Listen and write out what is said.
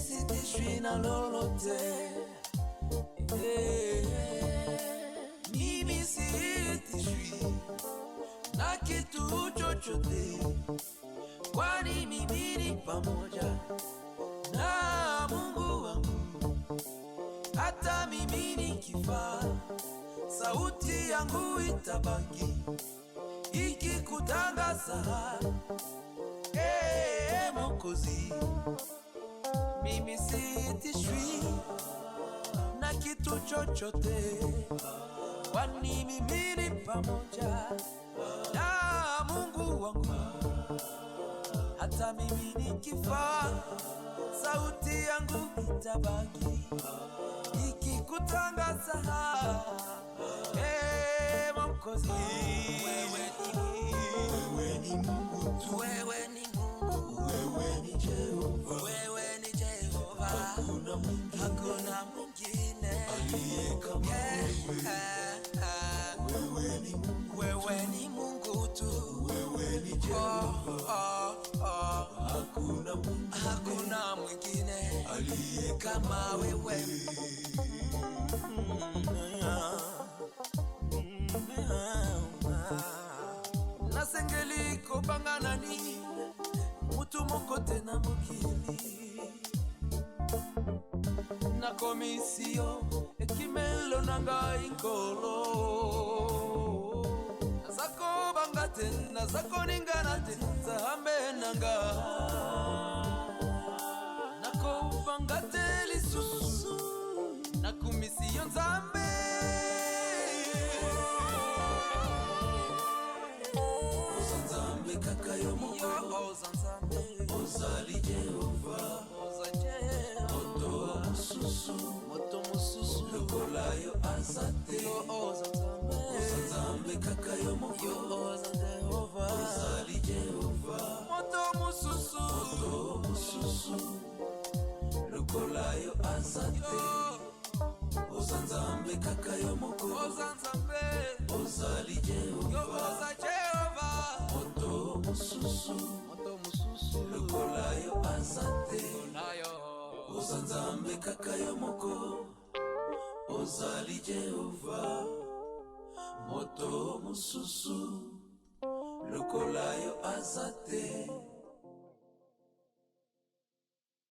sitishwi na lolote. Mimi sitishwi na kitu chochote, kwani mimi ni pamoja na Mungu wangu. Hata mimi nikifa, sauti yangu itabaki ikikutangaza, Mwokozi. Mimi sitishwi na kitu chochote, kwani mimi ni pamoja na Mungu wangu. Hata mimi nikifa, sauti yangu itabaki ikikutangaza, Mwokozi. Wewe ni Mungu tu, wewe ni Mungu, wewe ni Jehova, wewe ni Jehova. hakuna mwingine aliye kama wewe. Wewe ni Mungu tu, wewe ni Jehova, hakuna mwingine aliye kama wewe. Nasengeliko bangana ni mutu moko tena mokili, na komisio ekimelo nanga inkolo. Nazako bangate, nazako ninganate, Nzambe nanga. Nako bangate lisusu, na komisio Nzambe. Nzambe kaka yo moko, ozali Jehova, moto mususu lokola yo azate. Nzambe kaka yo moko, ozali Jehova, moto mususu lokola yo azate. Nzambe kaka yo moko, ozali Jehova, moto mususu lokola yo azate. Nzambe kaka yo moko, ozali Jehova, moto mususu lokola yo azate.